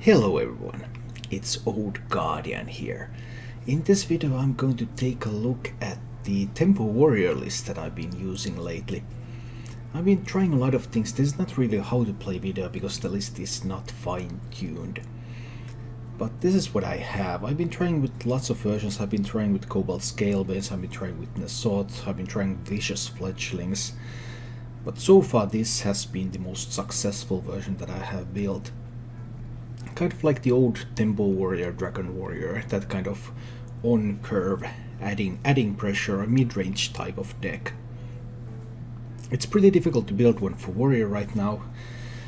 Hello everyone, it's Old Guardian here. In this video I'm going to take a look at the Tempo Warrior list that I've been using lately. I've been trying a lot of things. This is not really a how to play video because the list is not fine-tuned. But this is what I have. I've been trying with lots of versions. I've been trying with Cobalt Scalebase, I've been trying with Nasot, I've been trying Vicious Fledglings. But so far this has been the most successful version that I have built. Kind of like the old Tempo Warrior, Dragon Warrior, that kind of on-curve, adding pressure, a mid-range type of deck. It's pretty difficult to build one for Warrior right now,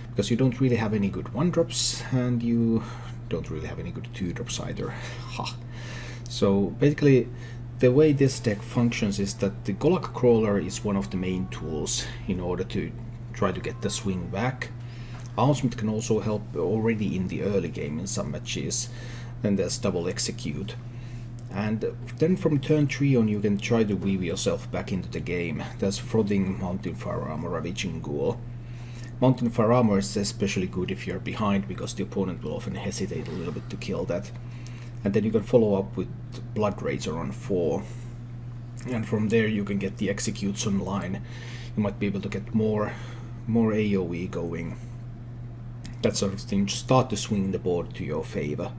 because you don't really have any good 1-drops, and you don't really have any good 2-drops either. Ha! So basically, the way this deck functions is that the Zoolock Crawler is one of the main tools in order to try to get the swing back. Owlsmith can also help already in the early game in some matches. Then there's Double Execute. And then from turn 3 on you can try to weave yourself back into the game. There's Frothing, Mountain Fire Armor, Ravaging Ghoul. Mountain Fire Armor is especially good if you're behind, because the opponent will often hesitate a little bit to kill that. And then you can follow up with Blood Razor on 4. And from there you can get the Executes online. You might be able to get more AoE going. That sort of thing, start to swing the board to your favor.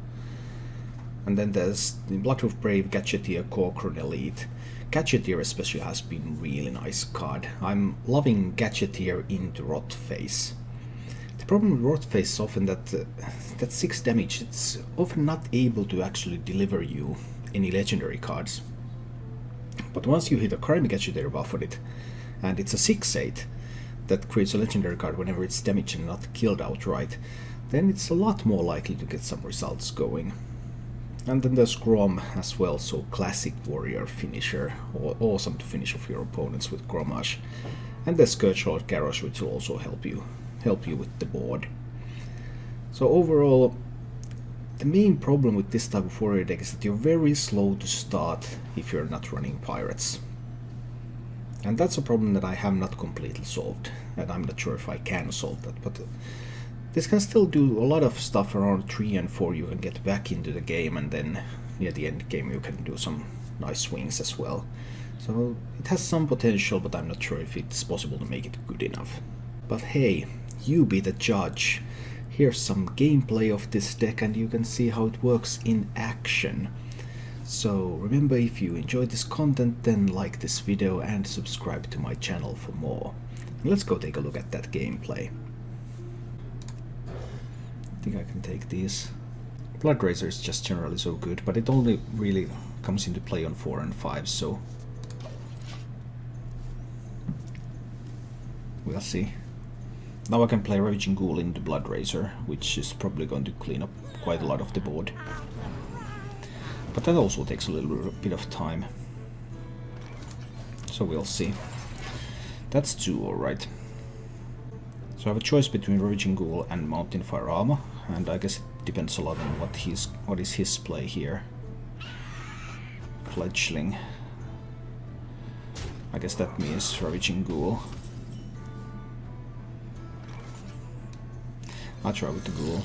And then there's the Bloodhoof Brave, Gadgeteer, Corcoran Elite. Gadgeteer especially has been a really nice card. I'm loving Gadgeteer into Rotface. The problem with Rotface is often that 6 damage, it's often not able to actually deliver you any legendary cards. But once you hit a Crime Gadgeteer buff on it, and it's a 6/8, that creates a legendary card whenever it's damaged and not killed outright, then it's a lot more likely to get some results going. And then there's Grom as well, so classic warrior finisher, or awesome to finish off your opponents with Grommash. And there's Scourgelord Garrosh, which will also help you with the board. So overall, the main problem with this type of warrior deck is that you're very slow to start if you're not running pirates. And that's a problem that I have not completely solved, and I'm not sure if I can solve that, but this can still do a lot of stuff around 3 and 4. You can get back into the game, and then near the end game you can do some nice swings as well. So it has some potential, but I'm not sure if it's possible to make it good enough. But hey, you be the judge. Here's some gameplay of this deck and you can see how it works in action. So remember, if you enjoyed this content, then like this video and subscribe to my channel for more. Let's go take a look at that gameplay. I think I can take these. Blood Razor is just generally so good, but it only really comes into play on 4 and 5, so we'll see. Now I can play Ravaging Ghoul into Blood Razor, which is probably going to clean up quite a lot of the board. But that also takes a little bit of time. So we'll see. That's 2, alright. So I have a choice between Ravaging Ghoul and Mountain Fire Armor, and I guess it depends a lot on what is his play here. Fledgling. I guess that means Ravaging Ghoul. I'll try with the Ghoul.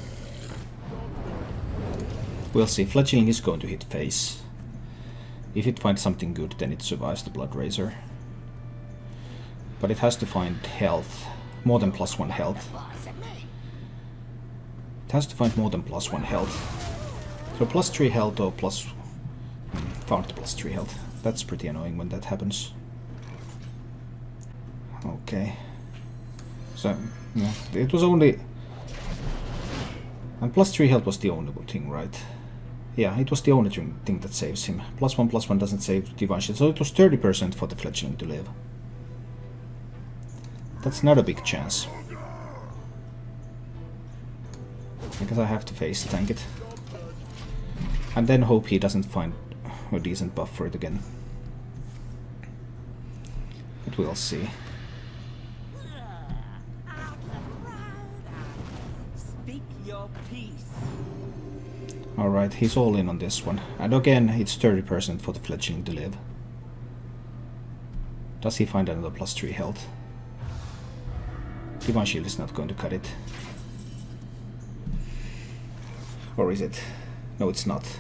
We'll see. Fledgling is going to hit face. If it finds something good, then it survives the Blood Razor. But it has to find health. More than +1 health. It has to find more than +1 health. So +3 health or found the +3 health. That's pretty annoying when that happens. Okay. So, yeah, it was only... And +3 health was the only good thing, right? Yeah, it was the only thing that saves him. +1/+1 doesn't save Divine Shield, so it was 30% for the Fledgling to live. That's not a big chance. I guess I have to face tank it. And then hope he doesn't find a decent buff for it again. But we'll see. Alright, he's all in on this one. And again, it's 30% for the Fledgling to live. Does he find another +3 health? Divine Shield is not going to cut it. Or is it? No, it's not.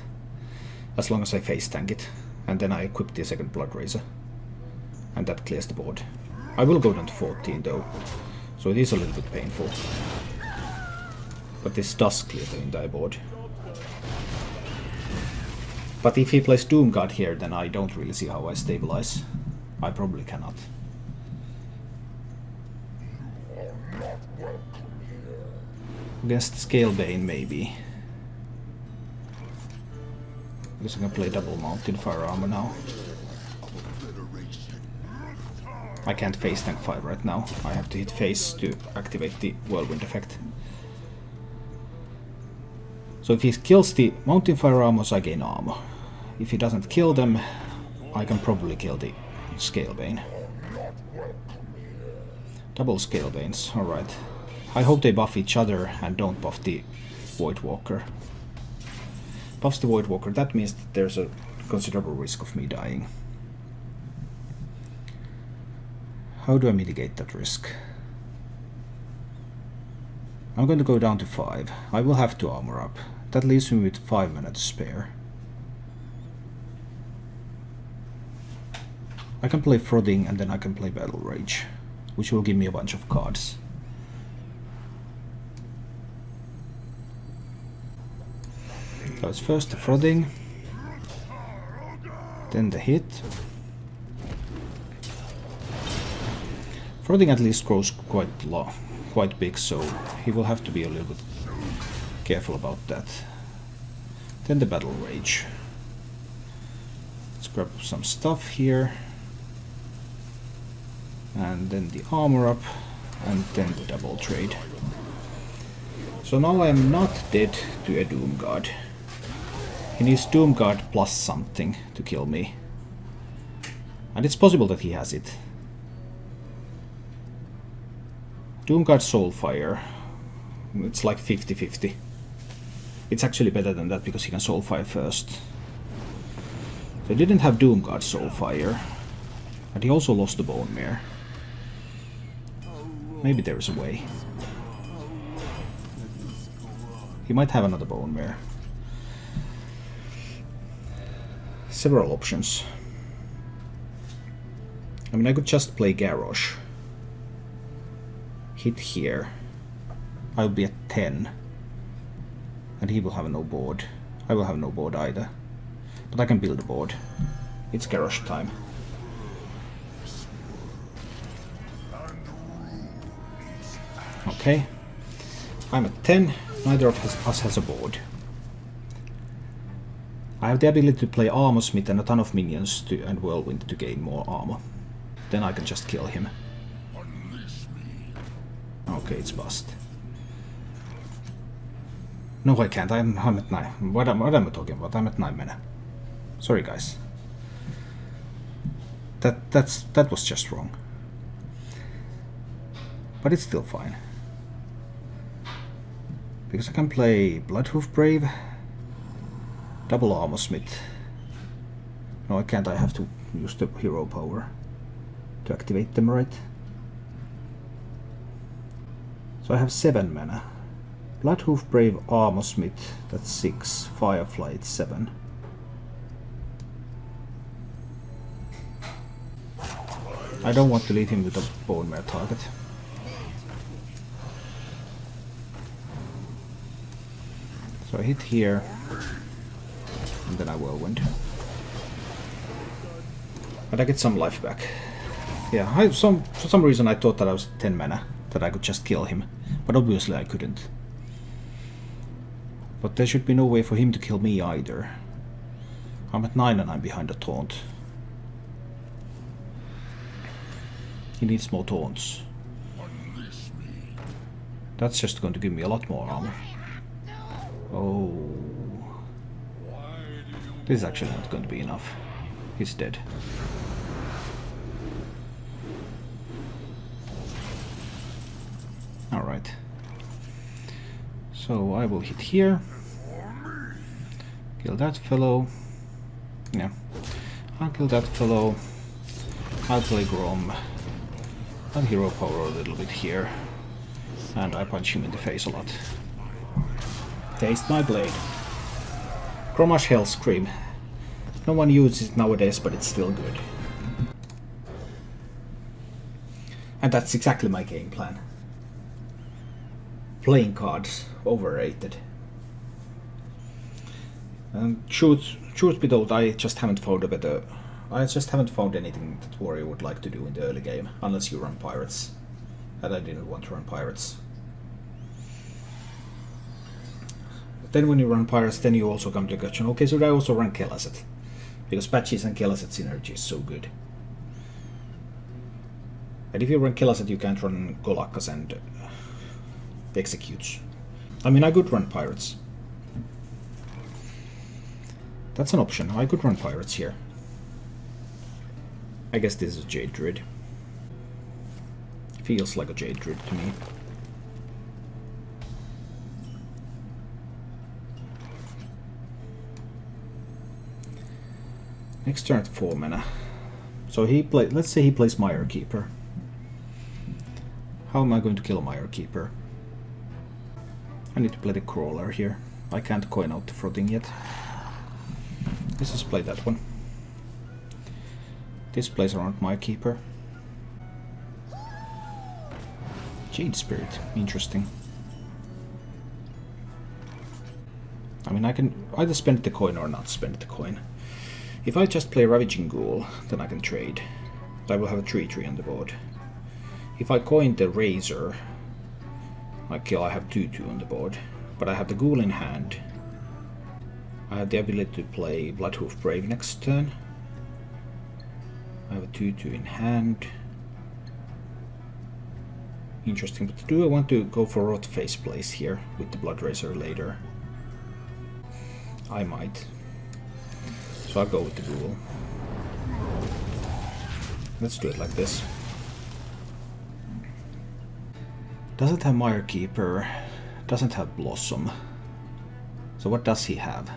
As long as I face tank it. And then I equip the second Blood Razor. And that clears the board. I will go down to 14 though. So it is a little bit painful. But this does clear the entire board. But if he plays Doomguard here, then I don't really see how I stabilize. I probably cannot. Against Scalebane, maybe. Because I can play double mounted fire armor now. I can't face tank 5 right now. I have to hit face to activate the whirlwind effect. So if he kills the mountain fire armors, I gain armor. If he doesn't kill them, I can probably kill the Scalebane. Double Scalebanes, alright. I hope they buff each other and don't buff the Voidwalker. Buffs the Voidwalker, that means that there's a considerable risk of me dying. How do I mitigate that risk? I'm going to go down to 5. I will have to armor up. That leaves me with 5 minutes spare. I can play Frothing and then I can play Battle Rage, which will give me a bunch of cards. So it's first the Frothing, then the hit. Frothing at least grows quite big, so he will have to be a little bit careful about that. Then the Battle Rage. Let's grab some stuff here. And then the armor up, and then the double trade. So now I am not dead to a Doomguard. He needs Doomguard plus something to kill me. And it's possible that he has it. Doomguard Soulfire. It's like 50-50. It's actually better than that because he can Soulfire first. So he didn't have Doomguard Soulfire. And he also lost the Bone Mare. Maybe there is a way. He might have another Bone Mare. Several options. I mean, I could just play Garrosh. Hit here. I'll be at 10. And he will have no board. I will have no board either. But I can build a board. It's Garrosh time. Okay, I'm at 10, neither of us has a board. I have the ability to play Armor Smith and a ton of minions and Whirlwind to gain more armor. Then I can just kill him. Okay, it's bust. No, I can't, I'm at 9. What am I talking about? I'm at 9 mana. Sorry guys. That was just wrong. But it's still fine. Because I can play Bloodhoof Brave, double Armor Smith. No, I can't, I have to use the hero power to activate them, right? So I have 7 mana. Bloodhoof Brave, Armor Smith, that's 6. Firefly, it's 7. I don't want to leave him with a Bone Mare target. So I hit here, and then I Whirlwind. But I get some life back. Yeah, for some reason I thought that I was 10 mana, that I could just kill him. But obviously I couldn't. But there should be no way for him to kill me either. I'm at 9 and I'm behind a taunt. He needs more taunts. That's just going to give me a lot more armor. Oh. This is actually not going to be enough. He's dead. Alright. So I will hit here. Kill that fellow. Yeah. I'll kill that fellow. I'll play Grom. I'll hero power a little bit here. And I punch him in the face a lot. Taste my blade. Chromash Hellscream. No one uses it nowadays, but it's still good. And that's exactly my game plan. Playing cards, overrated. And truth be told, I just haven't found a better... I just haven't found anything that Warrior would like to do in the early game, unless you run Pirates. And I didn't want to run Pirates. Then when you run Pirates, then you also come to the question, okay, should I also run Kelazet? Because Patches and Kelazet synergy is so good. And if you run Kelazet, you can't run Golakas and Executes. I mean, I could run Pirates. That's an option. I could run Pirates here. I guess this is Jade Druid. Feels like a Jade Druid to me. Next turn at 4 mana. So let's say he plays Mire Keeper. How am I going to kill Mire Keeper? I need to play the Crawler here. I can't coin out the Frothing yet. Let's just play that one. This plays around Mire Keeper. Jade Spirit, interesting. I mean, I can either spend the coin or not spend the coin. If I just play Ravaging Ghoul, then I can trade. I will have a 3/3 on the board. If I coin the Razor, I have 2/2 on the board. But I have the Ghoul in hand. I have the ability to play Bloodhoof Brave next turn. I have a 2/2 in hand. Interesting, but do I want to go for Rotface plays here with the Blood Razor later? I might. So I'll go with the Ghoul. Let's do it like this. Doesn't have Mire Keeper, doesn't have Blossom. So what does he have?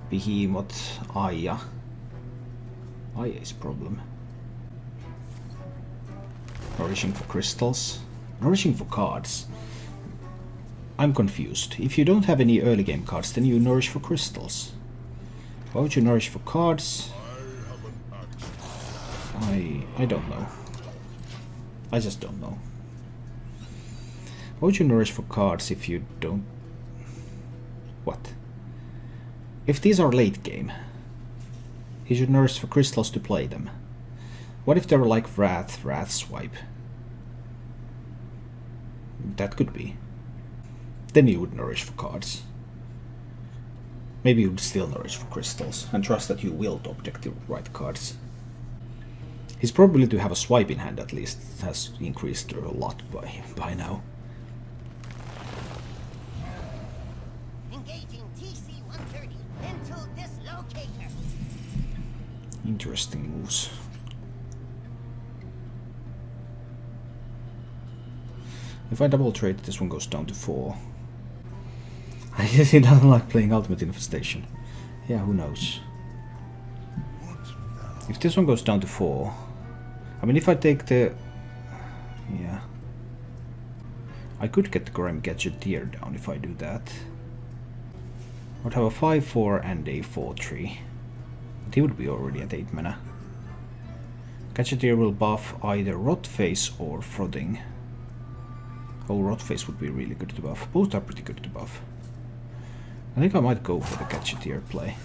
Behemoth, Aya. Aya is problem. Nourishing for crystals. Nourishing for cards. I'm confused. If you don't have any early game cards, then you nourish for crystals. Why would you nourish for cards? I don't know. I just don't know. Why would you nourish for cards if you don't... What? If these are late game, he should nourish for crystals to play them. What if they were like Wrath Swipe? That could be. Then you would nourish for cards. Maybe you would still nourish for crystals, and trust that you will top deck the right cards. His probability to have a swipe in hand at least has increased a lot by now. Engaging TC-130 into dislocator. Interesting moves. If I double trade, this one goes down to 4. I guess he doesn't like playing Ultimate Infestation. Yeah, who knows. If this one goes down to 4... I mean, if I take the... Yeah. I could get the Grim Gadgeteer down if I do that. I would have a 5/4 and a 4/3. But he would be already at 8 mana. Gadgeteer will buff either Rotface or Frothing. Oh, Rotface would be really good to buff. Both are pretty good to buff. I think I might go for the Gadgeteer play.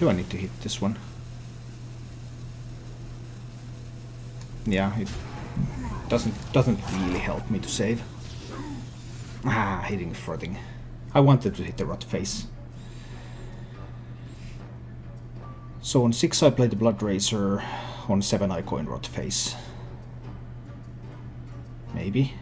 Do I need to hit this one? Yeah, it doesn't really help me to save. Ah, hitting Frothing. I wanted to hit the Rotface. So on 6 I play the Blood Razor, on 7 I coin Rotface. Maybe.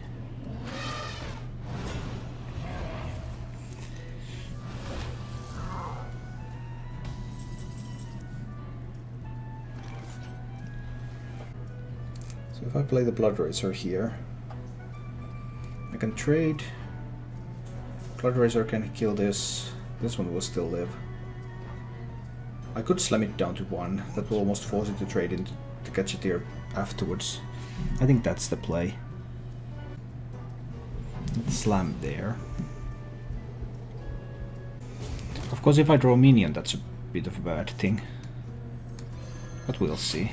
So if I play the Blood Razor here, I can trade. Blood Razor can kill this. This one will still live. I could slam it down to 1. That will almost force it to trade into the Gadgeteer afterwards. I think that's the play. Slam there. Of course, if I draw a minion, that's a bit of a bad thing. But we'll see.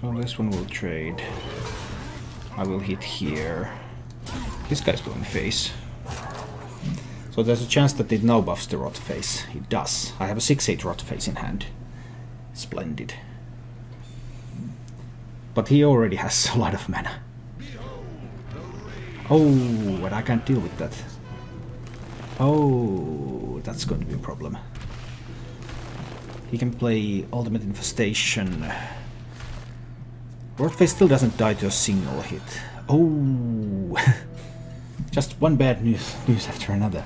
So this one will trade. I will hit here. This guy's going face. So there's a chance that it now buffs the Rotface. It does. I have a 6/8 Rotface in hand. Splendid. But he already has a lot of mana. Oh, but I can't deal with that. Oh, that's going to be a problem. He can play Ultimate Infestation. Rotface still doesn't die to a single hit. Oh, just one bad news after another.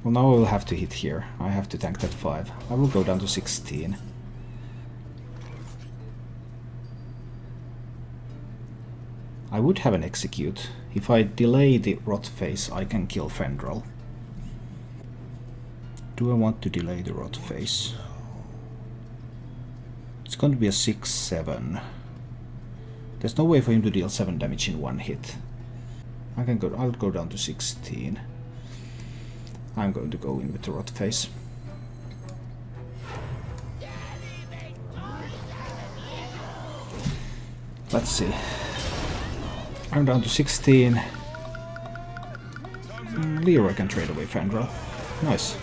Well, now I will have to hit here. I have to tank that 5. I will go down to 16. I would have an execute. If I delay the Rotface, I can kill Fendrel. Do I want to delay the Rotface? It's going to be a 6/7. There's no way for him to deal 7 damage in one hit. I'll go down to 16. I'm going to go in with the Rotface. Let's see. I'm down to 16. Leroy can trade away Fendrel. Nice.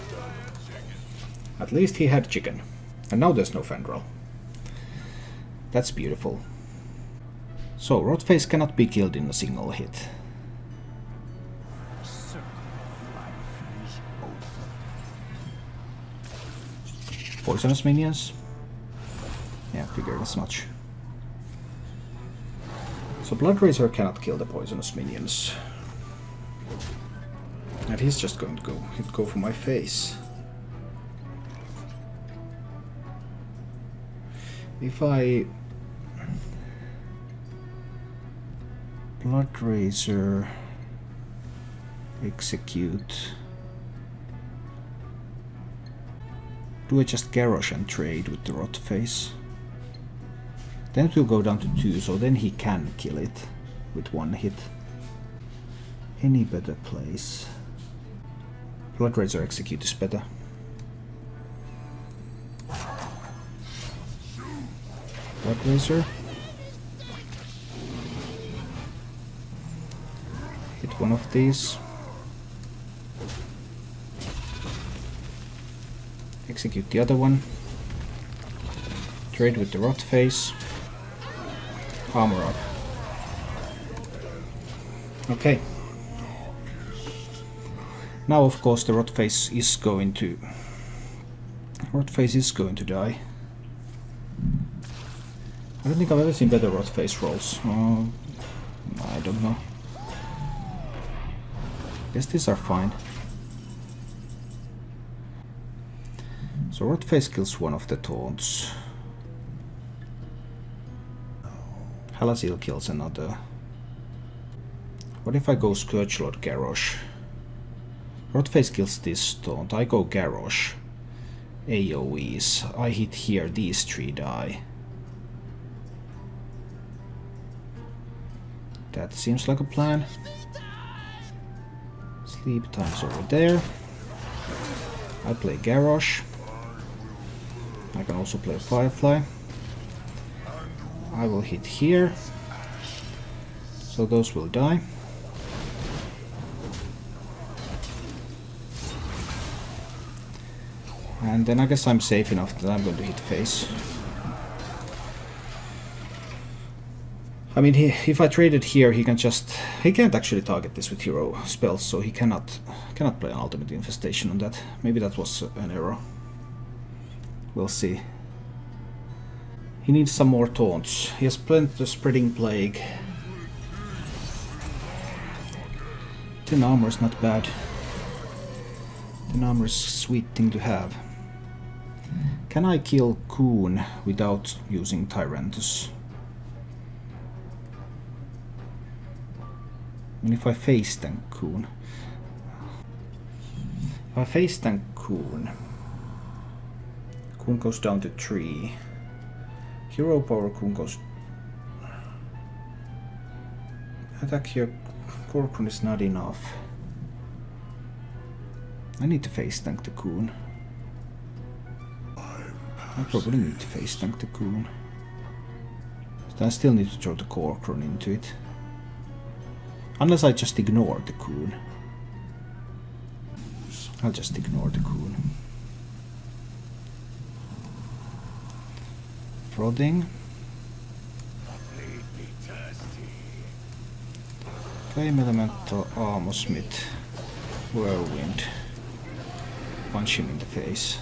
At least he had chicken. And now there's no Fendrel. That's beautiful. So, Rotface cannot be killed in a single hit. Poisonous minions? Yeah, figured as much. So Bloodraiser cannot kill the poisonous minions. And he's just going to go for my face. If I... Bloodraiser... Execute... Do I just Garrosh and trade with the Rotface? Then it will go down to 2, so then he can kill it with one hit. Any better place? Bloodraiser Execute is better. Bloodraiser. Hit one of these. Execute the other one. Trade with the Rotface. Armor up. Okay. Now, of course, the Rotface is going to die. I don't think I've ever seen better Rotface rolls. I don't know. Guess these are fine. So Rotface kills one of the taunts. Halassil kills another. What if I go Scourgelord Garrosh? Rotface kills this taunt. I go Garrosh. AoEs. I hit here, these 3 die. That seems like a plan. Sleep time's over there. I play Garrosh. I can also play Firefly. I will hit here. So those will die. And then I guess I'm safe enough that I'm going to hit face. I mean, if I trade it here, he can't actually target this with hero spells, so he cannot play an Ultimate Infestation on that. Maybe that was an error. We'll see. He needs some more taunts. He has plenty of Spreading Plague. 10 armor is not bad. 10 armor is a sweet thing to have. Can I kill Coon without using Tyrantus? I mean, if I face tank Coon. If I face tank Coon, Kun goes down to 3. Hero power Kun goes... Attack here, Korkun is not enough. I need to face tank the Kun. I probably need to face tank the Kun. But I still need to throw the Korkun into it. Unless I just ignore the Kun. I'll just ignore the Kun. Frothing. Flame Elemental, Armor Smith, Whirlwind. Punch him in the face.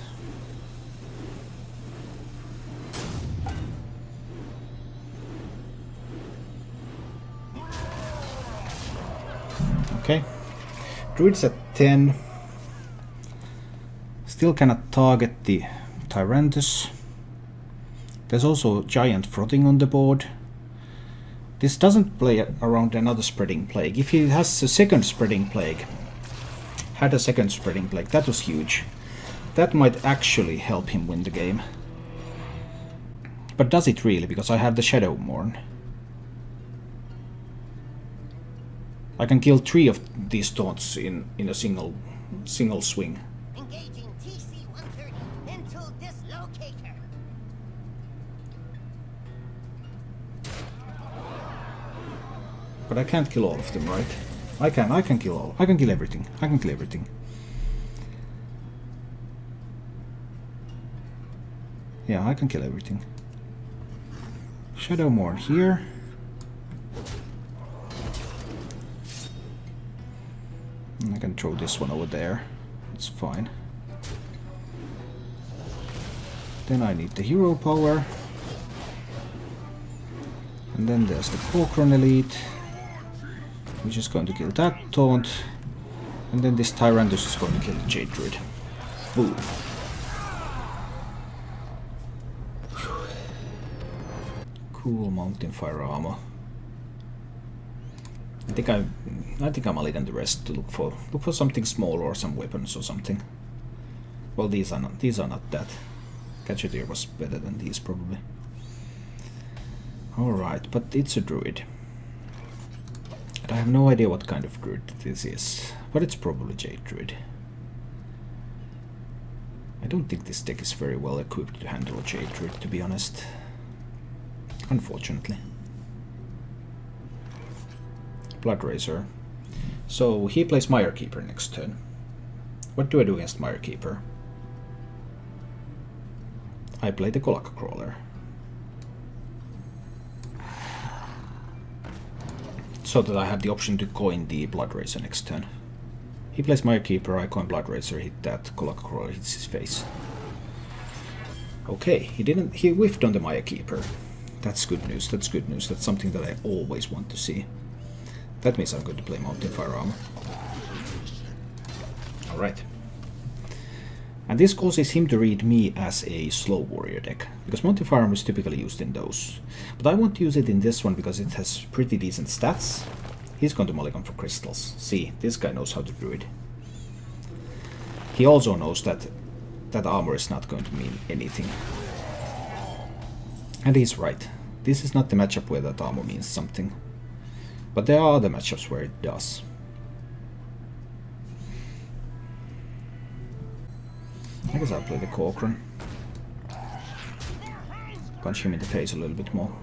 Okay. Druid's at 10. Still cannot target the Tyrannus. There's also Giant Frothing on the board. This doesn't play around another Spreading Plague. If he has a second Spreading Plague, had a second Spreading Plague, that was huge. That might actually help him win the game. But does it really? Because I have the Shadow Mourn. I can kill 3 of these taunts in a single swing. Engaging TC-130 into dislocator. But I can't kill all of them, right? I can kill all. I can kill everything. I can kill everything. Yeah, I can kill everything. Shadow Mourn here. I can throw this one over there. It's fine. Then I need the hero power. And then there's the Korkun Elite, which is going to kill that taunt. And then this Tyrannus is going to kill the Jade Druid. Boom. Cool Mountain Fire Armor. I think I'm leaving the rest to look for something small or some weapons or something. Well, these are not that. Gadgeteer was better than these probably. Alright, but it's a druid. And I have no idea what kind of druid this is, but it's probably Jade Druid. I don't think this deck is very well equipped to handle a Jade Druid, to be honest. Unfortunately. Bloodraiser. So he plays Mirekeeper next turn. What do I do against Mirekeeper? I play the Zoolock Crawler. So that I have the option to coin the Bloodraiser next turn. He plays Mirekeeper, I coin Bloodraiser, hit that, Zoolock Crawler hits his face. Okay, he whiffed on the Mirekeeper. That's good news, that's good news, that's something that I always want to see. That means I'm going to play Mountain Fire Armor. Alright. And this causes him to read me as a slow warrior deck, because Mountain Fire Armor is typically used in those. But I want to use it in this one because it has pretty decent stats. He's going to mulligan for crystals. See, this guy knows how to druid. He also knows that armor is not going to mean anything. And he's right. This is not the matchup where that armor means something. But there are other matchups where it does. I guess I'll play the Korkun. Punch him in the face a little bit more.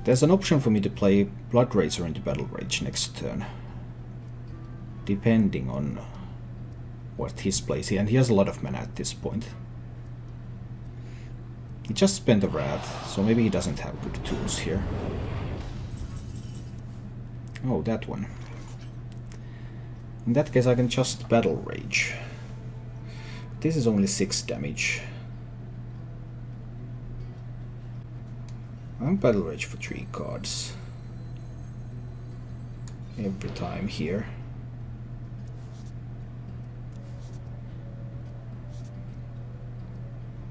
There's an option for me to play Bloodraiser into Battle Rage next turn. Depending on what his plays here. And he has a lot of mana at this point. He just spent a Wrath, so maybe he doesn't have good tools here. Oh, that one. In that case I can just Battle Rage. This is only 6 damage. I'll Battle Rage for 3 cards. Every time here.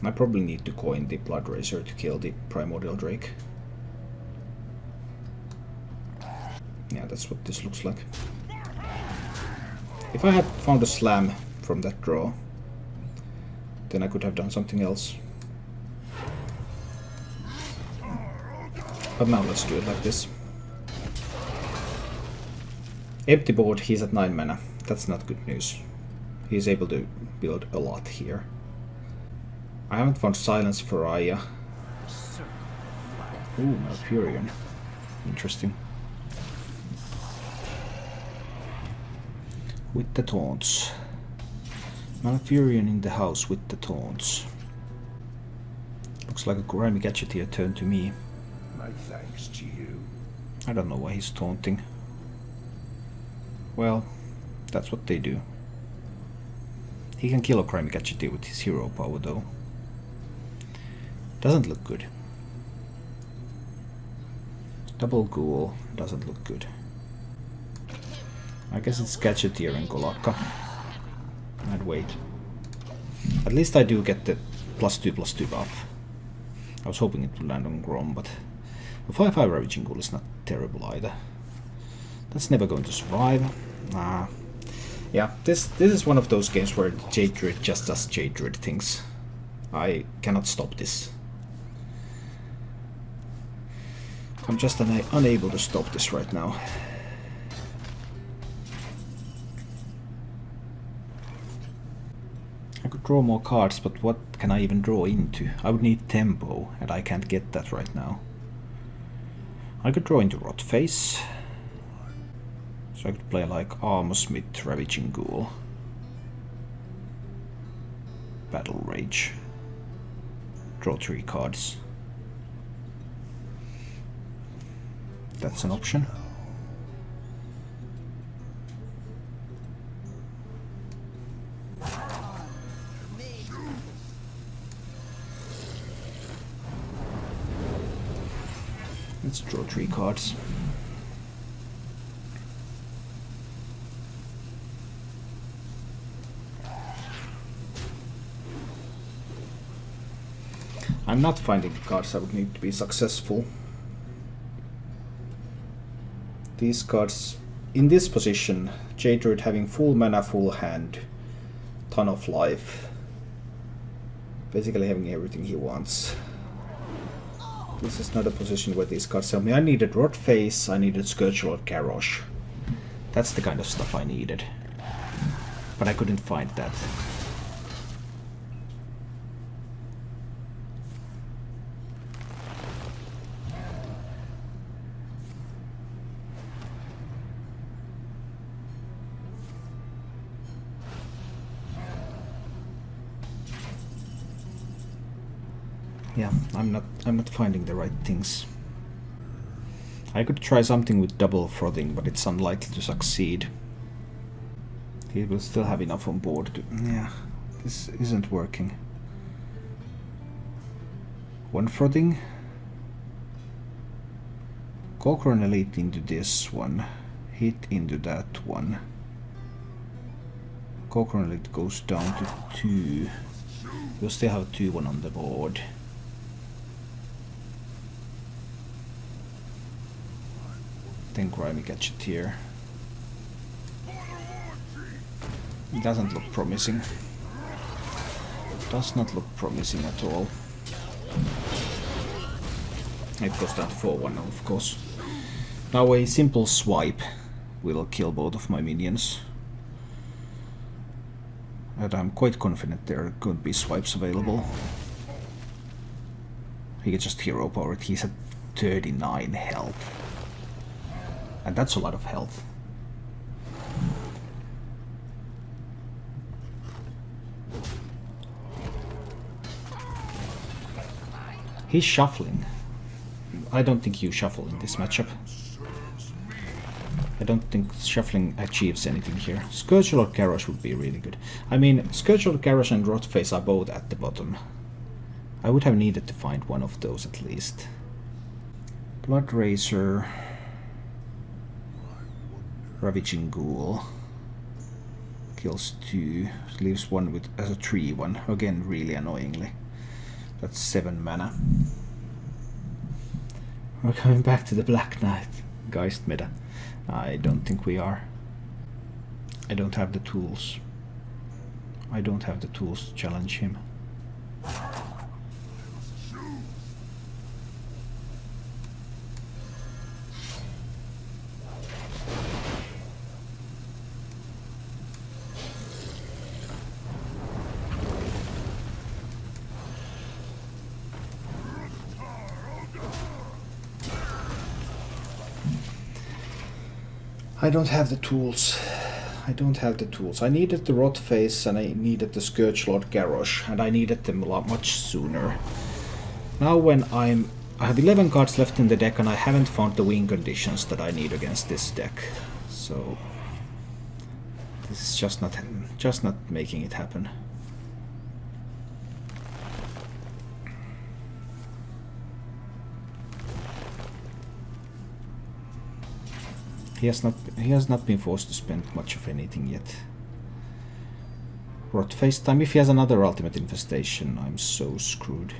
I probably need to coin the Bloodraiser to kill the Primordial Drake. Yeah, that's what this looks like. If I had found a slam from that draw, Then I could have done something else. But now let's do it like this. Empty board, he's at 9 mana. That's not good news. He's able to build a lot here. I haven't found Silence for Aya. Ooh, Malfurion. Interesting. With the taunts. Malfurion in the house with the taunts. Looks like a grimy gadgeteer turn to me. My thanks to you. I don't know why he's taunting. Well, that's what they do. He can kill a grimy gadgeteer with his hero power though. Doesn't look good. Double ghoul doesn't look good. I guess it's gadgeteer and Golakka. I'd wait. At least I do get the +2/+2 buff. I was hoping it would land on Grom, but a 5/5 Ravaging Ghoul is not terrible either. That's never going to survive. Nah. Yeah, this is one of those games where Jade Druid just does Jade Druid things. I cannot stop this. I'm just unable to stop this right now. I could draw more cards, but what can I even draw into? I would need tempo, and I can't get that right now. I could draw into Rotface. So I could play like Armor Smith, Ravaging Ghoul. Battle Rage. Draw 3 cards. That's an option. Let's draw 3 cards. I'm not finding the cards I would need to be successful. These cards, in this position, Jade Druid having full mana, full hand, ton of life. Basically having everything he wants. This is not a position where these cards help me. I needed Rotface, I needed Scourgelord Garrosh. That's the kind of stuff I needed. But I couldn't find that. Yeah, I'm not finding the right things. I could try something with double frothing, but it's unlikely to succeed. He will still have enough on board to... Yeah, this isn't working. One frothing. Cochrane Elite into this one. Hit into that one. Cochrane Elite goes down to 2. We'll still have 2-1 on the board. Then grimy gadgeteer. Doesn't look promising. Does not look promising at all. It goes down to 4-1 now, of course. Now a simple swipe will kill both of my minions. And I'm quite confident there could be swipes available. He can just hero power it. He's at 39 health. And that's a lot of health. He's shuffling. I don't think you shuffle in this matchup. I don't think shuffling achieves anything here. Scourgelord Garrosh would be really good. I mean, Scourgelord Garrosh and Rotface are both at the bottom. I would have needed to find one of those at least. Blood Razor. Ravaging Ghoul. Kills 2. Leaves 1 with as a 3/1. Again, really annoyingly. That's 7 mana. We're coming back to the Black Knight Geist meta. I don't think we are. I don't have the tools. I don't have the tools to challenge him. I don't have the tools. I don't have the tools. I needed the Rotface and I needed the Scourgelord Garrosh, and I needed them a lot much sooner. Now when I have 11 cards left in the deck and I haven't found the win conditions that I need against this deck. So this is just not making it happen. He has not been forced to spend much of anything yet. Rotface time. If he has another ultimate infestation, I'm so screwed.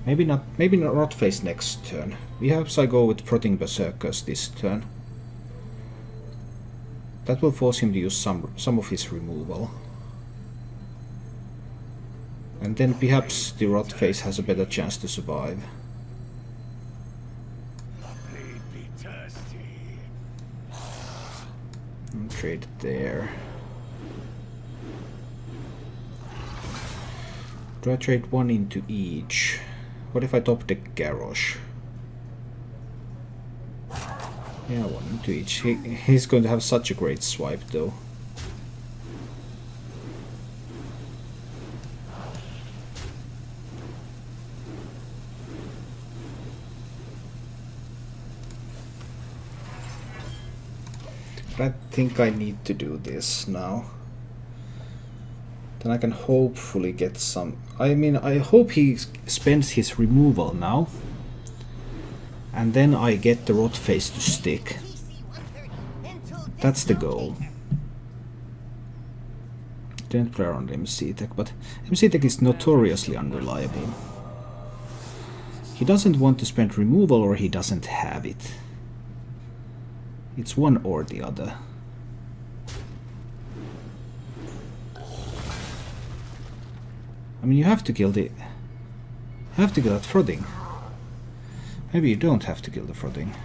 Maybe not Rotface next turn. Perhaps I go with Frothing Berserkers this turn. That will force him to use some of his removal. And then perhaps the Rotface has a better chance to survive. Trade it there. Do I trade one into each? What if I top the Garrosh? Yeah, one into each. He's going to have such a great swipe though. But I think I need to do this now. Then I can hopefully get some... I mean, I hope he spends his removal now. And then I get the Rotface to stick. That's the goal. Didn't play around MC Tech, but MC Tech is notoriously unreliable. He doesn't want to spend removal or he doesn't have it. It's one or the other. I mean, you have to kill the... You have to kill that Frothing. Maybe you don't have to kill the Frothing.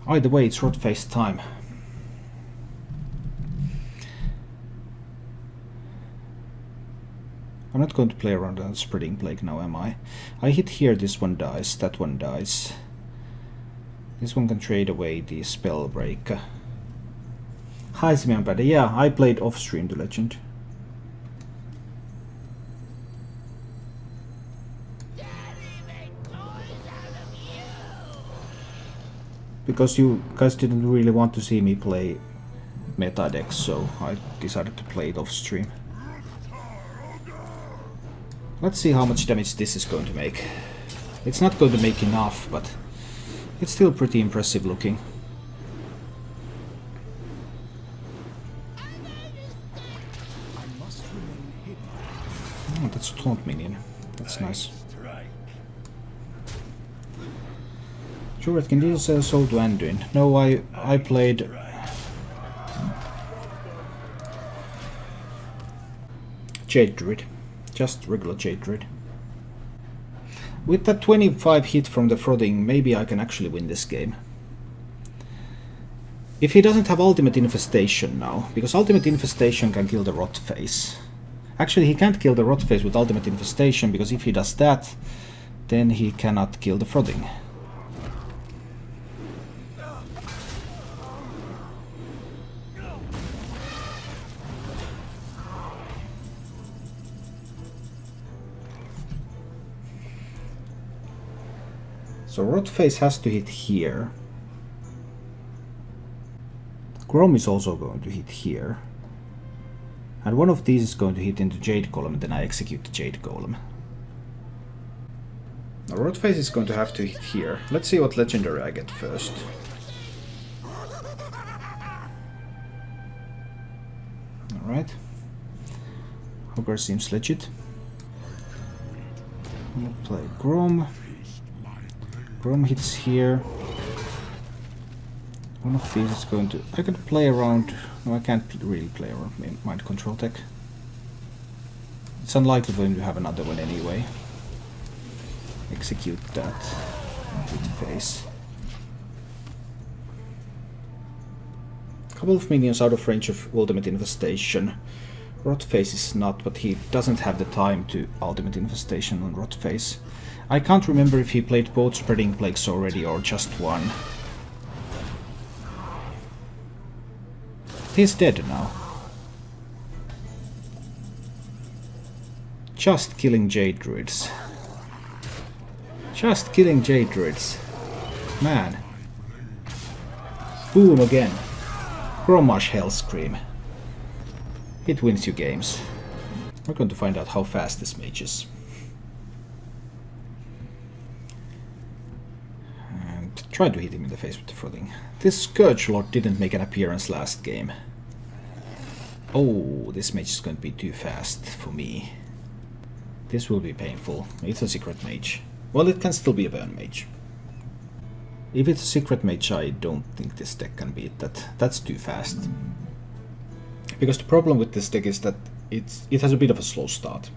Either way, it's Rotface time. I'm not going to play around on Spreading Plague now, am I? I hit here, this one dies, that one dies. This one can trade away the Spellbreaker. Hi, Simeon. Yeah, I played off-stream to Legend. Because you guys didn't really want to see me play meta decks, so I decided to play it off-stream. Let's see how much damage this is going to make. It's not going to make enough, but it's still pretty impressive looking. Oh, that's a taunt minion. That's nice. Druid, can you sell Soul to Anduin? No, I played... Jade Druid. Just regular Jade Druid. With that 25 hit from the Frothing, maybe I can actually win this game. If he doesn't have Ultimate Infestation now, because Ultimate Infestation can kill the Rotface. Actually, he can't kill the Rotface with Ultimate Infestation, because if he does that, then he cannot kill the Frothing. So Rotface has to hit here. Grom is also going to hit here. And one of these is going to hit into Jade Golem, and then I execute the Jade Golem. Now Rotface is going to have to hit here. Let's see what legendary I get first. Alright. Hogger seems legit. We'll play Grom. Grom hits here. One of these is going to... I can play around... No, I can't really play around Mind Control Tech. It's unlikely for him to have another one anyway. Execute that. With face. Couple of minions out of range of Ultimate Infestation. Rotface is not, but he doesn't have the time to Ultimate Infestation on Rotface. I can't remember if he played both Spreading Plagues already or just one. He's dead now. Just killing Jade Druids. Just killing Jade Druids. Man. Boom again. Grommash Hellscream. It wins you games. We're going to find out how fast this mage is. And try to hit him in the face with the footing. This Scourge Lord didn't make an appearance last game. Oh, this mage is going to be too fast for me. This will be painful. It's a secret mage. Well, it can still be a burn mage. If it's a secret mage, I don't think this deck can beat that. That's too fast. Because the problem with this deck is that it has a bit of a slow start.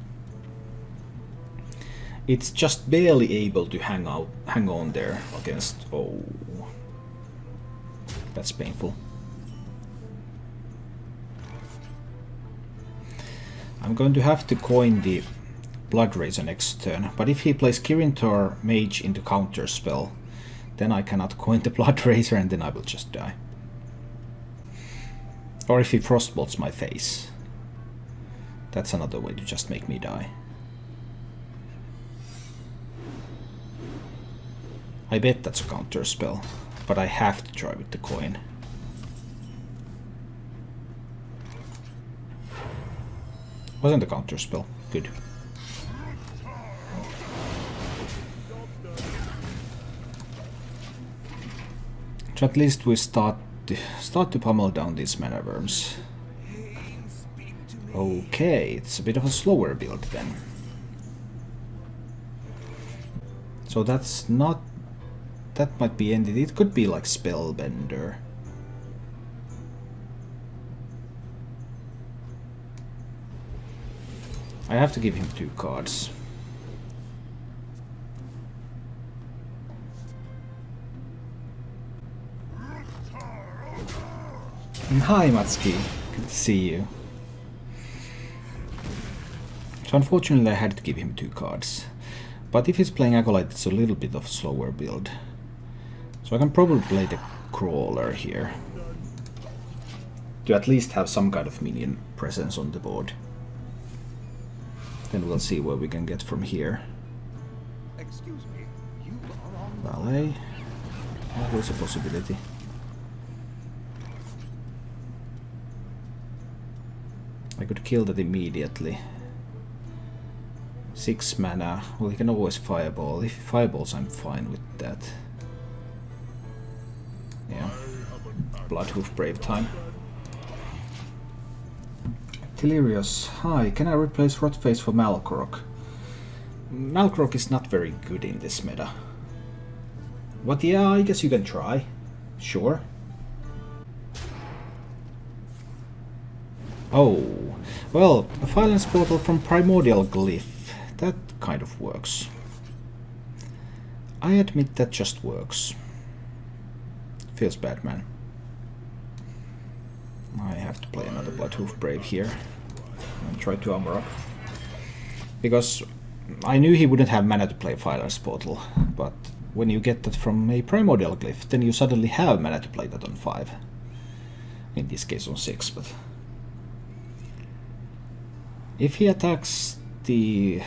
It's just barely able to hang on there against... Oh, that's painful. I'm going to have to coin the Blood Razor next turn, but if he plays Kirintor Mage into counter spell, then I cannot coin the Blood Razor and then I will just die. Or if he Frostbolts my face. That's another way to just make me die. I bet that's a counter spell, but I have to try with the coin. Wasn't a counter spell. Good. So at least we start to pummel down these mana worms. Okay, it's a bit of a slower build then. So that's not... That might be ended. It could be like Spellbender. I have to give him 2 cards. Hi Matsuki, good to see you. So unfortunately I had to give him 2 cards. But if he's playing Acolyte, it's a little bit of a slower build. So I can probably play the Crawler here. To at least have some kind of minion presence on the board. Then we'll see where we can get from here. Excuse me, you are on Ballet. Always a possibility. I could kill that immediately. 6 mana. Well, he can always fireball. If he fireballs, I'm fine with that. Yeah. Bloodhoof Brave time. Delirious. Hi, can I replace Rotface for Malkrok? Malkrok is not very good in this meta. But yeah, I guess you can try. Sure. Oh, well, a Violence Portal from Primordial Glyph. That kind of works. I admit that just works. Feels bad, man. I have to play another Bloodhoof Brave here and try to armor up. Because I knew he wouldn't have mana to play Violence Portal, but when you get that from a Primordial Glyph, then you suddenly have mana to play that on 5. In this case on 6, but... If he attacks the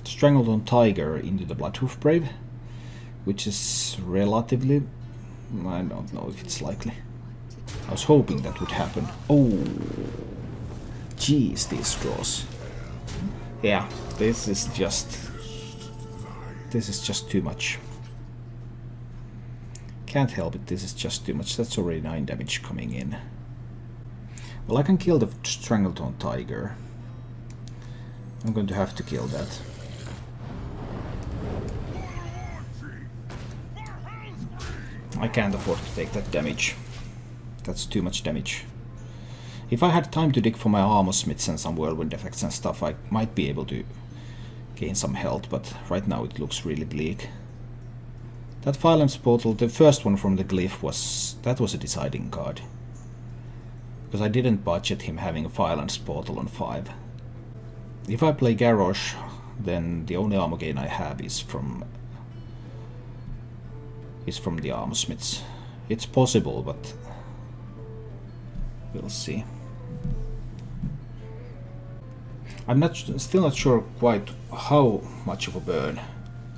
Strangleton Tiger into the Bloodhoof Brave, which is relatively... I don't know if it's likely. I was hoping that would happen. Oh, jeez, these draws. Yeah, this is just too much. Can't help it, this is just too much. That's already 9 damage coming in. Well, I can kill the Strangleton Tiger. I'm going to have to kill that. I can't afford to take that damage. That's too much damage. If I had time to dig for my armor smiths and some whirlwind effects and stuff, I might be able to gain some health, but right now it looks really bleak. That Violence Portal, the first one from the glyph, that was a deciding card. Because I didn't budget him having a Violence Portal on 5. If I play Garrosh, then the only armor gain I have is from the armor smiths. It's possible, but we'll see. I'm still not sure quite how much of a burn.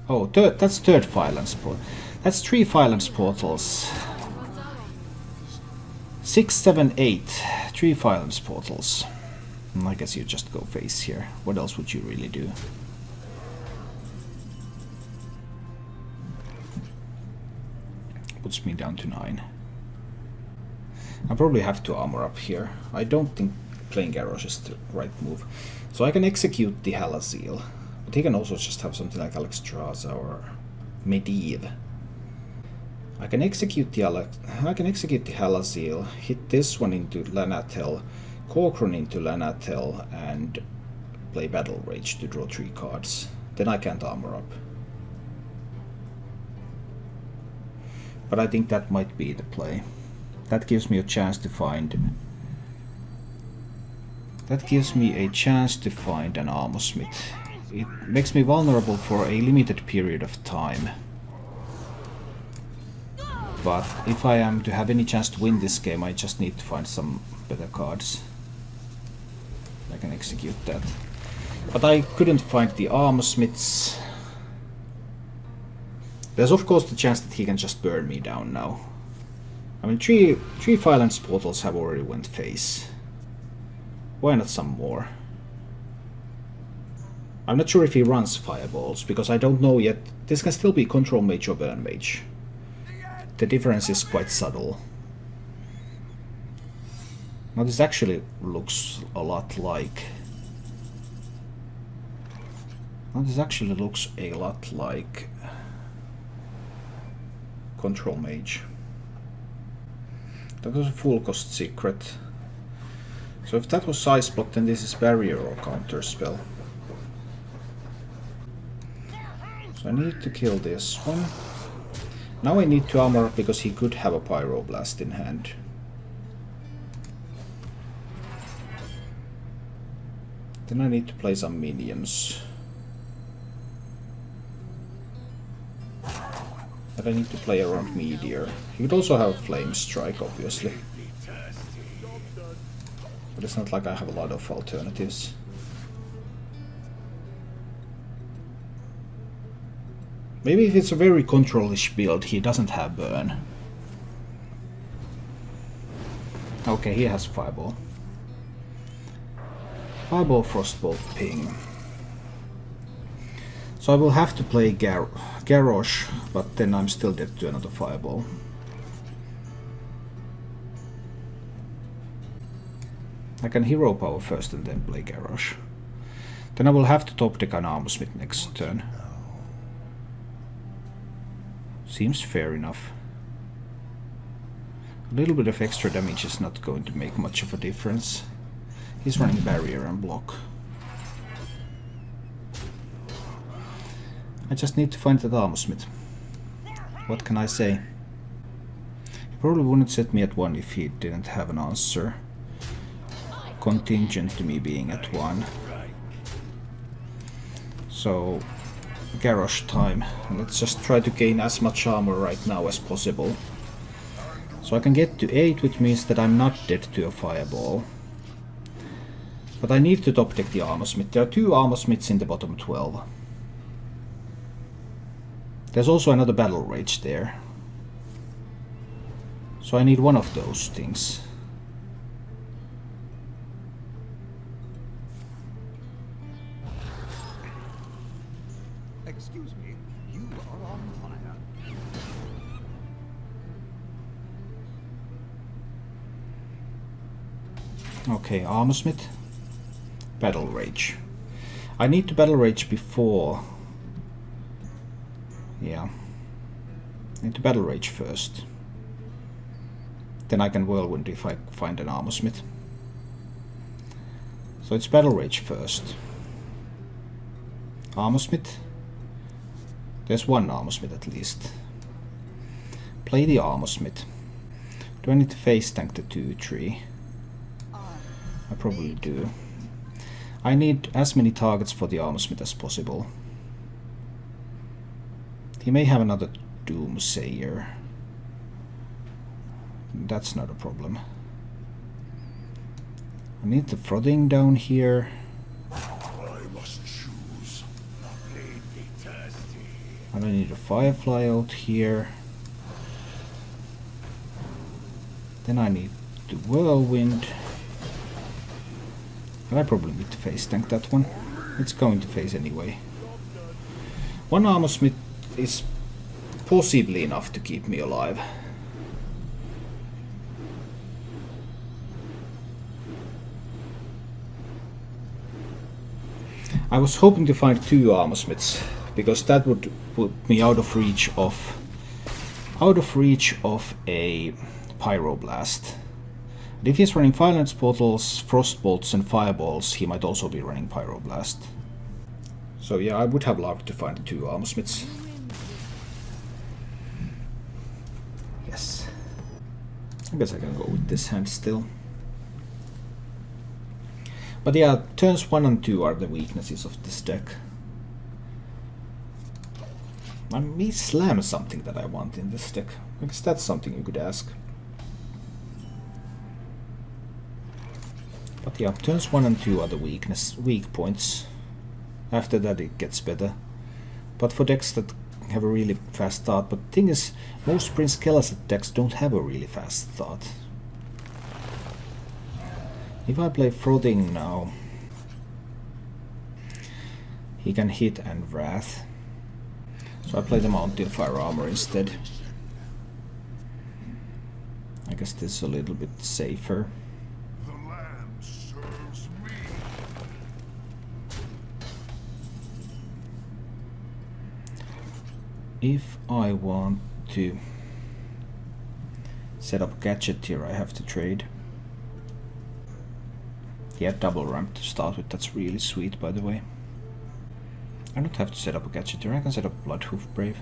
Oh, that's third Violence Portal. That's 3 Violence Portals. 6, 7, 8. 3 Violence Portals. I guess you just go face here. What else would you really do? Puts me down to 9. I probably have to armor up here. I don't think playing Garrosh is the right move. So I can execute the Halazil. But he can also just have something like Alexstrasza or Medivh. I can execute the Halazil, hit this one into Lanatel, Corcoran into Lanatel, and play Battle Rage to draw 3 cards. Then I can't armor up. But I think that might be the play. That gives me a chance to find... an armor smith. It makes me vulnerable for a limited period of time. But if I am to have any chance to win this game, I just need to find some better cards. I can execute that. But I couldn't find the armor smiths. There's of course the chance that he can just burn me down now. I mean, three Violence Portals have already went face. Why not some more? I'm not sure if he runs Fireballs, because I don't know yet. This can still be Control Mage or Burn Mage. The difference is quite subtle. Now this actually looks a lot like... Control Mage. That was a full cost secret. So if that was size block, then this is barrier or counter spell. So I need to kill this one. Now I need to armor up because he could have a Pyroblast in hand. Then I need to play some minions. But I need to play around Meteor. He could also have Flame Strike, obviously. But it's not like I have a lot of alternatives. Maybe if it's a very control-ish build, he doesn't have burn. Okay, he has Fireball. Fireball, Frostbolt, Ping. So I will have to play Garrosh, but then I'm still dead to another Fireball. I can Hero Power first and then play Garrosh. Then I will have to top deck an Armor Smith next turn. Seems fair enough. A little bit of extra damage is not going to make much of a difference. He's running Barrier and Block. I just need to find that Armor Smith. What can I say? He probably wouldn't set me at 1 if he didn't have an answer contingent to me being at 1. So, Garrosh time. Let's just try to gain as much armor right now as possible. So I can get to 8, which means that I'm not dead to a Fireball. But I need to top deck the Armor Smith. There are 2 Armor Smiths in the bottom 12. There's also another Battle Rage there. So I need one of those things. Excuse me, you are on fire. Okay, Armor Smith. Battle Rage. I need to Battle Rage before... Yeah. I need to Battle Rage first. Then I can Whirlwind if I find an Armor Smith. So it's Battle Rage first. Armor Smith. There's one Armor Smith at least. Play the Armor Smith. Do I need to face tank the 2-3? I probably do. I need as many targets for the Armorsmith as possible. He may have another Doomsayer. That's not a problem. I need the Frothing down here. I must choose. Leave me thirsty. And I need a Firefly out here. Then I need the Whirlwind. And I probably need to face tank that one. It's going to face anyway. One Armorsmith is possibly enough to keep me alive. I was hoping to find 2 Armorsmiths, because that would put me out of reach of a Pyroblast. And if he's running Violence Bottles, Frostbolts and Fireballs, he might also be running Pyroblast. So yeah, I would have loved to find 2 Armorsmiths. Yes. I guess I can go with this hand still. But yeah, turns 1 and 2 are the weaknesses of this deck. I may slam something that I want in this deck. I guess that's something you could ask. But yeah, turns 1 and 2 are the weak points. After that it gets better. But for decks that have a really fast start, but the thing is, most Prince Kelazet decks don't have a really fast start. If I play Frothing now, he can hit and Wrath. So I play the Mountain Fire Armor instead. I guess this is a little bit safer. The land serves me. If I want to set up a gadget here, I have to trade. He had double ramp to start with, that's really sweet by the way. I don't have to set up a gadget here, I can set up Bloodhoof Brave.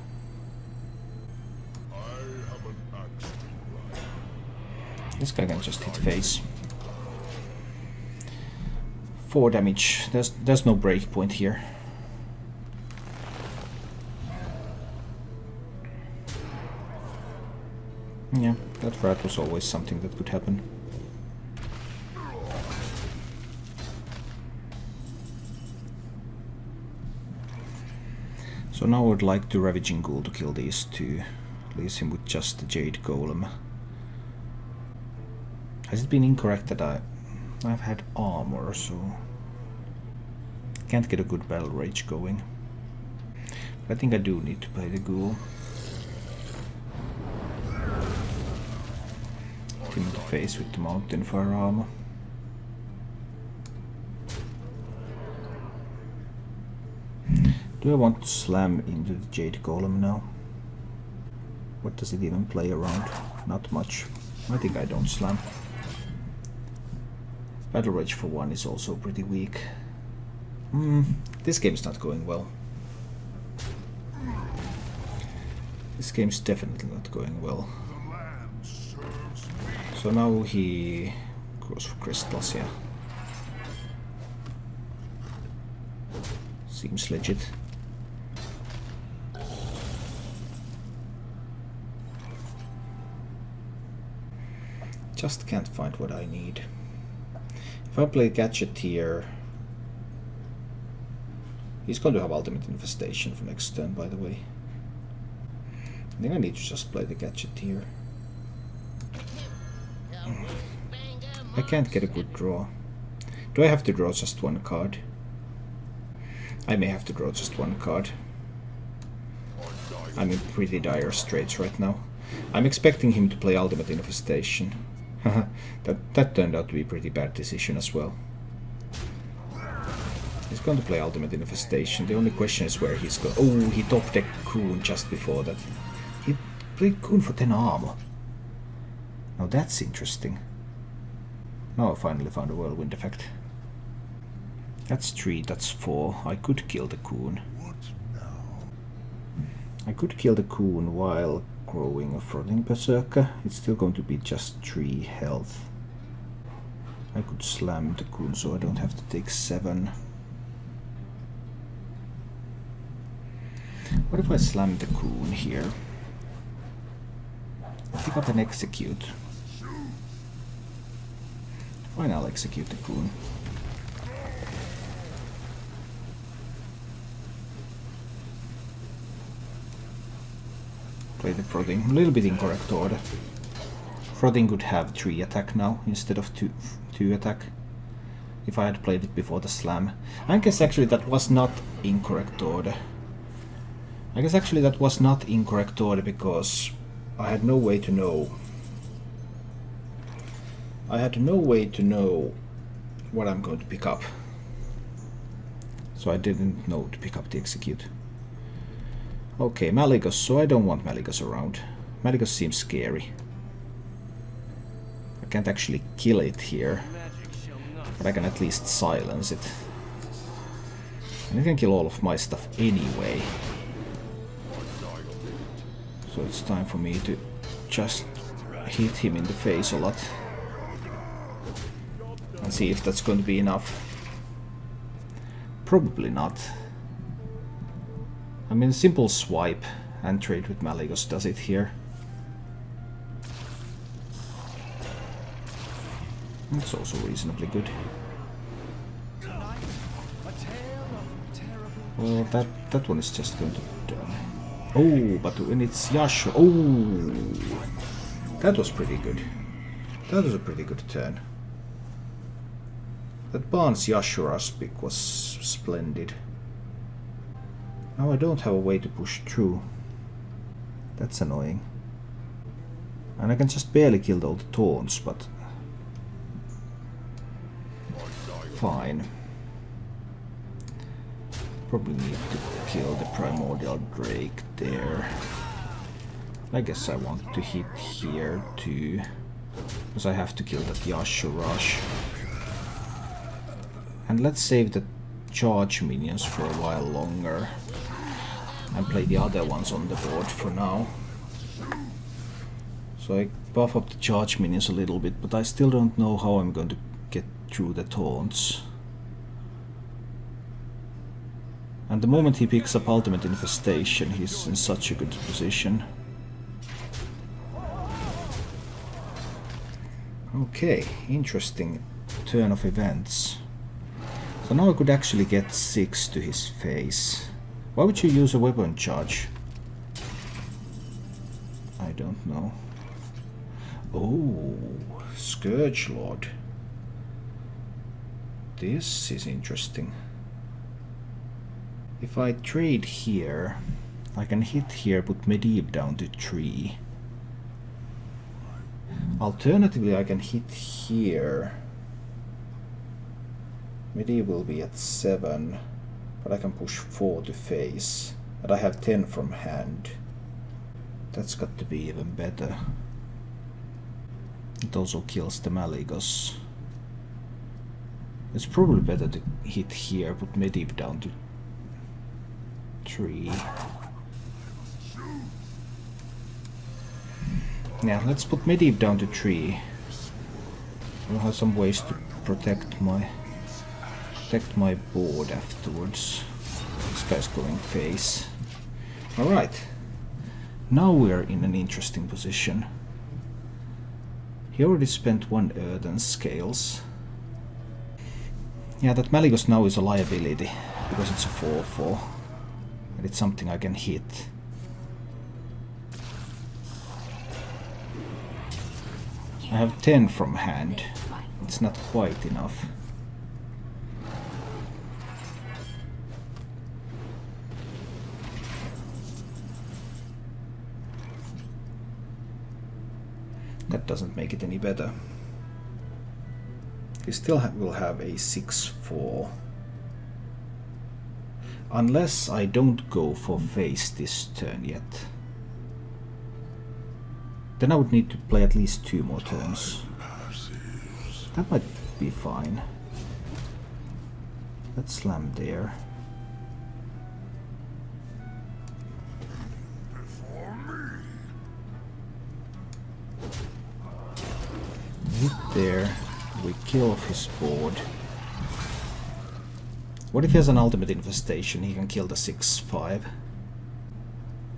I have an axe to grind. This guy can just hit face. 4 damage, there's no break point here. Yeah, that rat was always something that could happen. So now I would like to Ravaging Ghoul to kill these 2. Leaves him with just the Jade Golem. Has it been incorrect that I've had armor, so can't get a good Battle Rage going. But I think I do need to play the Ghoul. Hit him in the face with the Mountain Fire Armor. Do I want to slam into the Jade Golem now? What does it even play around? Not much. I think I don't slam. Battle Rage for 1 is also pretty weak. This game's not going well. This game's definitely not going well. The land serves me. So now he goes for crystals, yeah. Seems legit. Just can't find what I need. If I play Gadget here, he's going to have Ultimate Infestation for next turn, by the way. I think I need to just play the Gadget here. I can't get a good draw. Do I have to draw just 1 card? I may have to draw just 1 card. I'm in pretty dire straits right now. I'm expecting him to play Ultimate Infestation. that turned out to be a pretty bad decision as well. He's going to play Ultimate Infestation. The only question is where he's going. Oh, he top decked Coon just before that. He played Coon for 10 armor. Now that's interesting. Now I finally found a Whirlwind effect. That's 3, that's 4. I could kill the Coon. What now? I could kill the Coon while growing a Frothing Berserker. It's still going to be just 3 health. I could slam the Coon so I don't have to take 7. What if I slam the Coon here? Pick up and execute. Fine, I'll execute the Coon. Play the Frothing. A little bit incorrect order. Frothing could have 3 attack now instead of 2 attack. If I had played it before the slam. I guess actually that was not incorrect order. I guess actually that was not incorrect order because I had no way to know. I had no way to know what I'm going to pick up. So I didn't know to pick up the execute. Okay, Malygos, so I don't want Malygos around. Malygos seems scary. I can't actually kill it here, but I can at least silence it. And it can kill all of my stuff anyway. So it's time for me to just hit him in the face a lot. And see if that's going to be enough. Probably not. I mean, simple swipe and trade with Malygos does it here. It's also reasonably good. Well, that one is just going to die. Oh, but when it's Yasha... Oh! That was pretty good. That was a pretty good turn. That Barnes Yashuras pick was splendid. Now I don't have a way to push through. That's annoying. And I can just barely kill all the taunts, but... Fine. Probably need to kill the Primordial Drake there. I guess I want to hit here too. Because I have to kill that Yashurush. And let's save the charge minions for a while longer. And play the other ones on the board for now. So I buff up the charge minions a little bit, but I still don't know how I'm going to get through the taunts. And the moment he picks up Ultimate Infestation, he's in such a good position. Okay, interesting turn of events. So now I could actually get 6 to his face. Why would you use a weapon charge? I don't know. Oh, Scourge Lord. This is interesting. If I trade here, I can hit here, put Medivh down to 3. Alternatively, I can hit here. Medivh will be at 7, but I can push 4 to face, and I have 10 from hand. That's got to be even better. It also kills the Malygos. It's probably better to hit here, put Medivh down to 3. Yeah, let's put Medivh down to 3. I'll have some ways to protect my board afterwards. This guy's going face. Alright. Now we're in an interesting position. He already spent 1 Earthen Scales. Yeah, that Malygos now is a liability, because it's a 4/4. And it's something I can hit. I have 10 from hand. It's not quite enough. That doesn't make it any better. He still will have a 6/4. Unless I don't go for face this turn yet. Then I would need to play at least 2 more turns. That might be fine. Let's slam there. Hit there. We kill off his board. What if he has an ultimate infestation? He can kill the 6/5.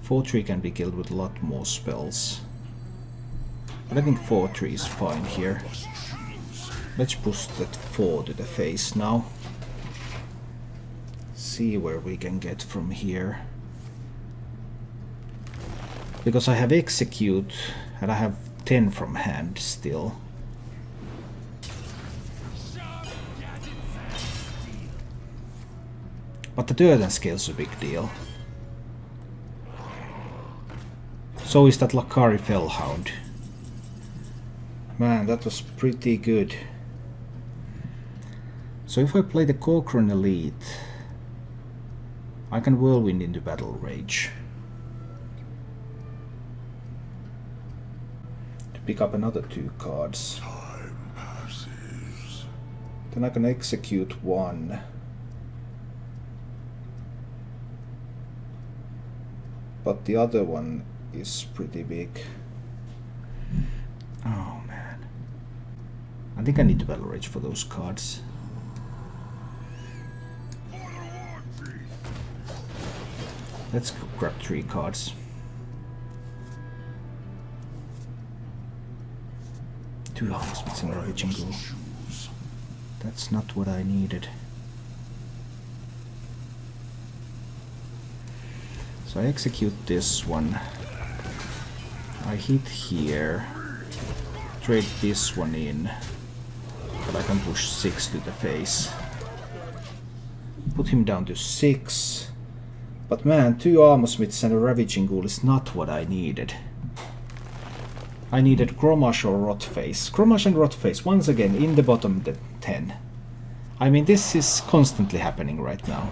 4/3 can be killed with a lot more spells. But I think 4/3 is fine here. Let's push that 4 to the face now. See where we can get from here. Because I have execute and I have 10 from hand still. But the Durden scale's a big deal. So is that Lakari Fellhound. Man, that was pretty good. So if I play the Cochrane Elite, I can Whirlwind into Battle Rage. To pick up another 2 cards. Time passes. Then I can execute 1. But the other one is pretty big. Oh man. I think I need to Battle Rage for those cards. Let's grab 3 cards. 2 Harvestments and Ravaging Ghoul. That's not what I needed. So I execute this one. I hit here. Trade this one in. But I can push 6 to the face. Put him down to 6. But man, 2 Armor Smiths and a Ravaging Ghoul is not what I needed. I needed Grommash or Rotface. Grommash and Rotface, once again, in the bottom 10. I mean, this is constantly happening right now.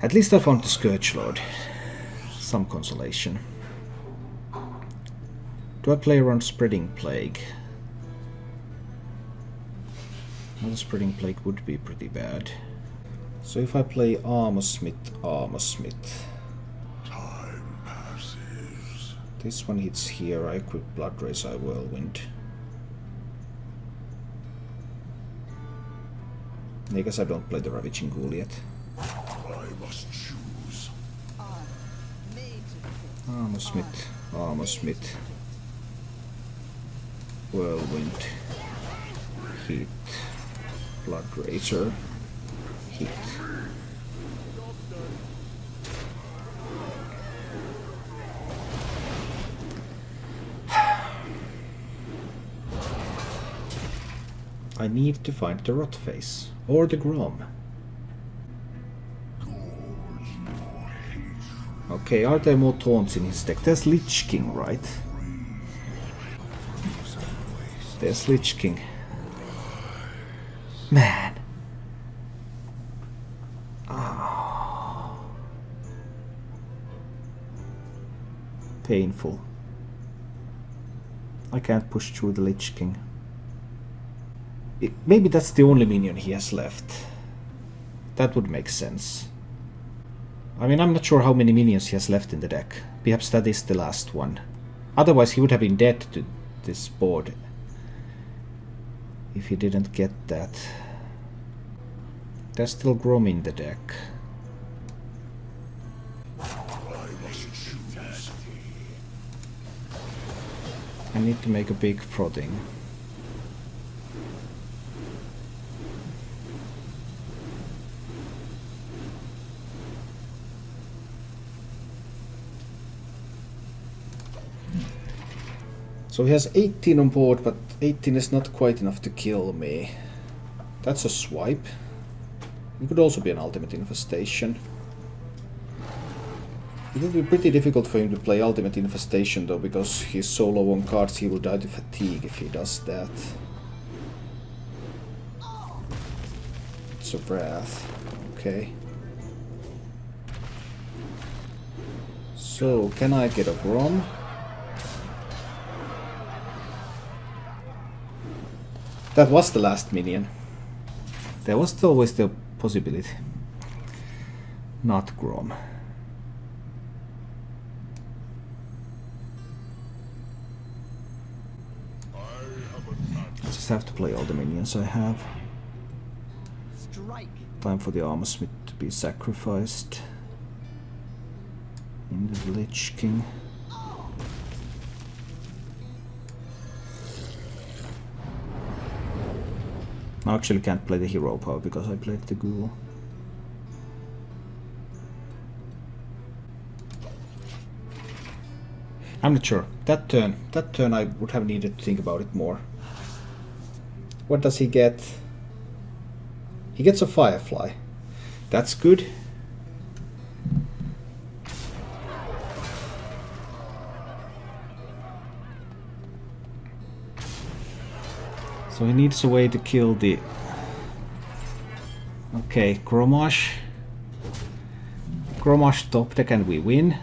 At least I found the Scourge Lord. Some consolation. Do I play around Spreading Plague? Another Spreading Plague would be pretty bad. So if I play Armor Smith, Time passes. this one hits here, I equip Blood Race, I Whirlwind. I guess I don't play the Ravaging Ghoul yet. I must choose. Armor Smith. Whirlwind. Hit. Blood Razor. Hit. I need to find the Rotface. Or the Grom. Okay, are there more taunts in his deck? There's Lich King, right? There's Lich King. Man. Oh. Painful. I can't push through the Lich King. Maybe that's the only minion he has left. That would make sense. I mean, I'm not sure how many minions he has left in the deck. Perhaps that is the last one. Otherwise he would have been dead to this board if he didn't get that. There's still Grom in the deck. I need to make a big frothing. So he has 18 on board, but 18 is not quite enough to kill me. That's a swipe. It could also be an ultimate infestation. It would be pretty difficult for him to play ultimate infestation though, because he's so low on cards he will die to fatigue if he does that. It's a Wrath. Okay. So, can I get a Grom? That was the last minion. There was always the possibility. Not Grom. have to play all the minions I have. Strike. Time for the Armor Smith to be sacrificed. In the Lich King. I actually can't play the hero power because I played the ghoul. I'm not sure. That turn I would have needed to think about it more. What does he get? He gets a Firefly. That's good. So he needs a way to kill the... Okay, Grommash. Grommash top deck and we win.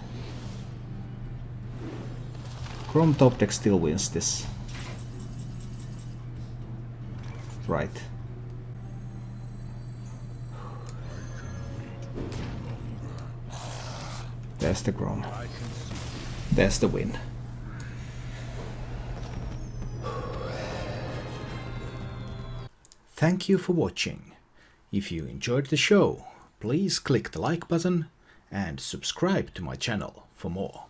Grom top deck still wins this. Right. There's the Grom. There's the win. Thank you for watching. If you enjoyed the show, please click the like button and subscribe to my channel for more.